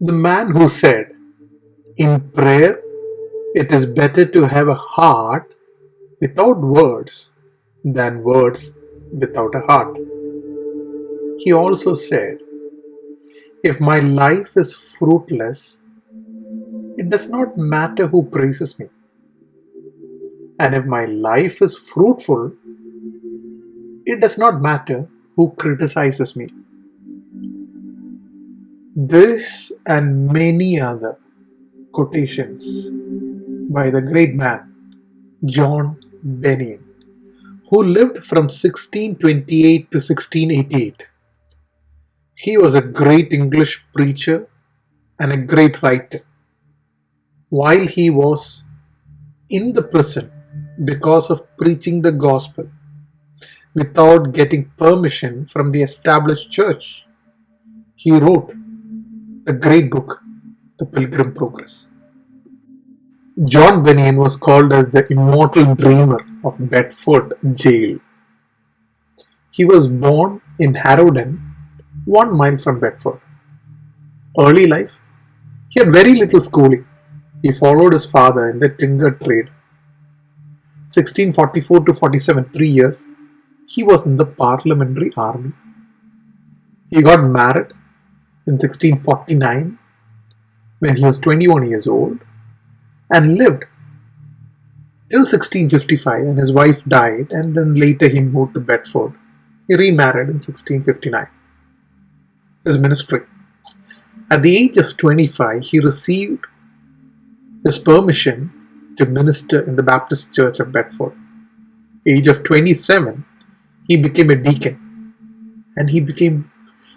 The man who said, in prayer, it is better to have a heart without words than words without a heart. He also said, if my life is fruitless, it does not matter who praises me. And if my life is fruitful, it does not matter who criticizes me. This and many other quotations by the great man John Bunyan, who lived from 1628 to 1688. He was a great English preacher and a great writer. While he was in the prison because of preaching the gospel without getting permission from the established church, he wrote the great book, The Pilgrim Progress. John Bunyan was called as the immortal dreamer of Bedford Jail. He was born in Harrowden, 1 mile from Bedford. Early life, he had very little schooling. He followed his father in the timber trade. 1644 to 47, 3 years, he was in the parliamentary army. He got married in 1649 when he was 21 years old and lived till 1655, and his wife died, and then later he moved to Bedford. He remarried in 1659. His ministry. At the age of 25, he received his permission to minister in the Baptist Church of Bedford. Age of 27, he became a deacon, and he began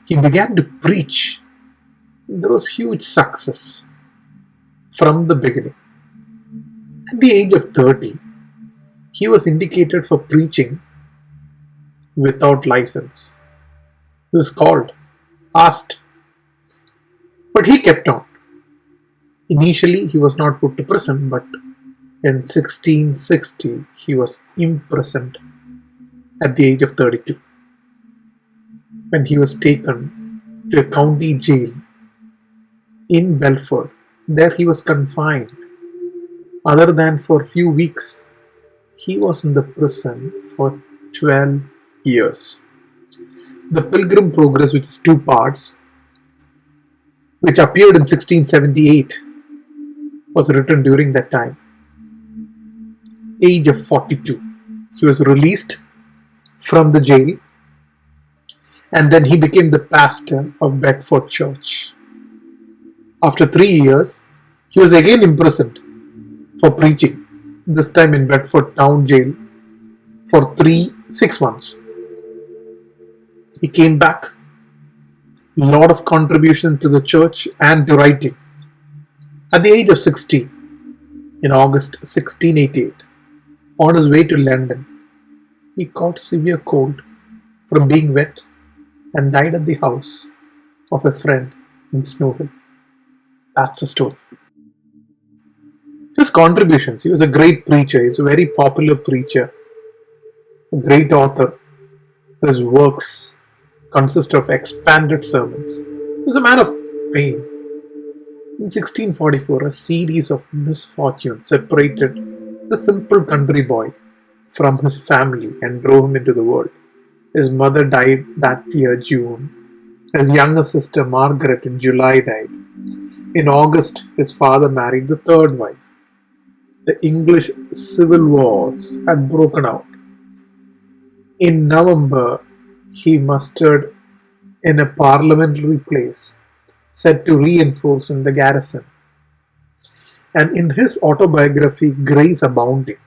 to preach. There was huge success from the beginning. At the age of 30, he was indicated for preaching without license. He was called, asked, but he kept on. Initially, he was not put to prison, but in 1660, he was imprisoned at the age of 32. When he was taken to a county jail in Belford, there he was confined. Other than for a few weeks, he was in the prison for 12 years. The Pilgrim Progress, which is 2 parts, which appeared in 1678, was written during that time. Age of 42, he was released from the jail, and then he became the pastor of Bedford Church. After 3 years, he was again imprisoned for preaching, this time in Bedford Town Jail, for 6 months. He came back, a lot of contribution to the church and to writing. At the age of 60, in August 1688, on his way to London, he caught severe cold from being wet and died at the house of a friend in Snow Hill. That's the story. His contributions, he was a great preacher, he's a very popular preacher, a great author. His works consist of expanded sermons. He was a man of pain. In 1644, a series of misfortunes separated the simple country boy from his family and drove him into the world. His mother died that year, June. His younger sister, Margaret, in July died. In August, his father married the third wife. The English civil wars had broken out. In November, he mustered in a parliamentary place set to reinforce in the garrison. And in his autobiography, Grace Abounding,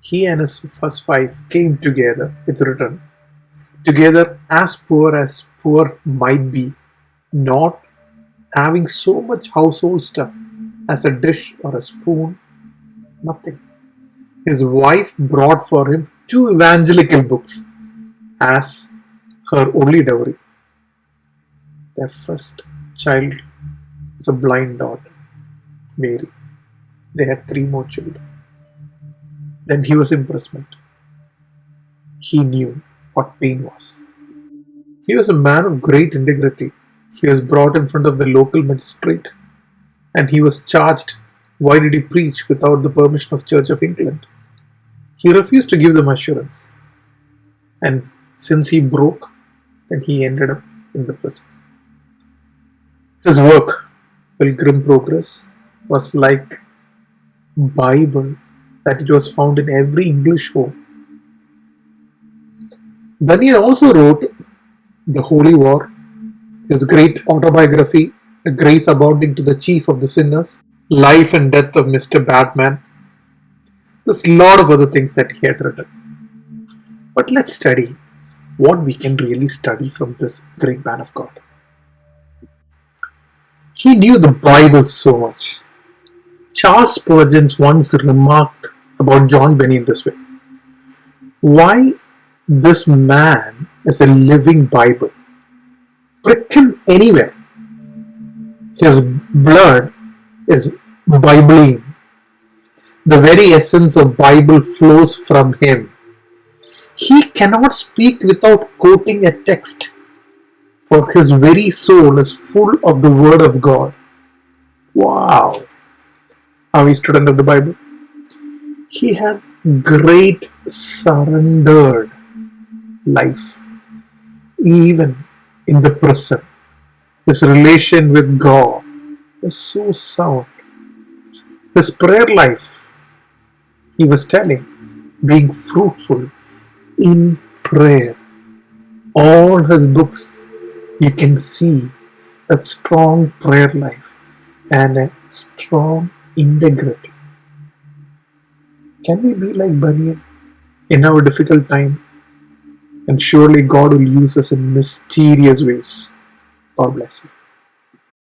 he and his first wife came together, it's written, together as poor might be, not having so much household stuff as a dish or a spoon, nothing. His wife brought for him 2 evangelical books as her only dowry. Their first child was a blind daughter, Mary. They had 3 more children. Then he was imprisoned. He knew what pain was. He was a man of great integrity. He was brought in front of the local magistrate and he was charged. Why did he preach without the permission of Church of England? He refused to give them assurance, and since he broke, then he ended up in the prison. His work, Pilgrim Progress, was like Bible that it was found in every English home. Bunyan also wrote The Holy War, his great autobiography, A Grace Abounding to the Chief of the Sinners, Life and Death of Mr. Badman. There's a lot of other things that he had written. But let's study what we can really study from this great man of God. He knew the Bible so much. Charles Spurgeon once remarked about John Bunyan this way: why this man is a living Bible. Prick him anywhere. His blood is Biblean. The very essence of Bible flows from him. He cannot speak without quoting a text, for his very soul is full of the Word of God. Wow! Are we student of the Bible? He had great surrendered life, even in the prison. His relation with God was so sound. His prayer life, he was telling, being fruitful in prayer. All his books, you can see that strong prayer life and a strong integrity. Can we be like Bunyan in our difficult time? And surely God will use us in mysterious ways. God bless you.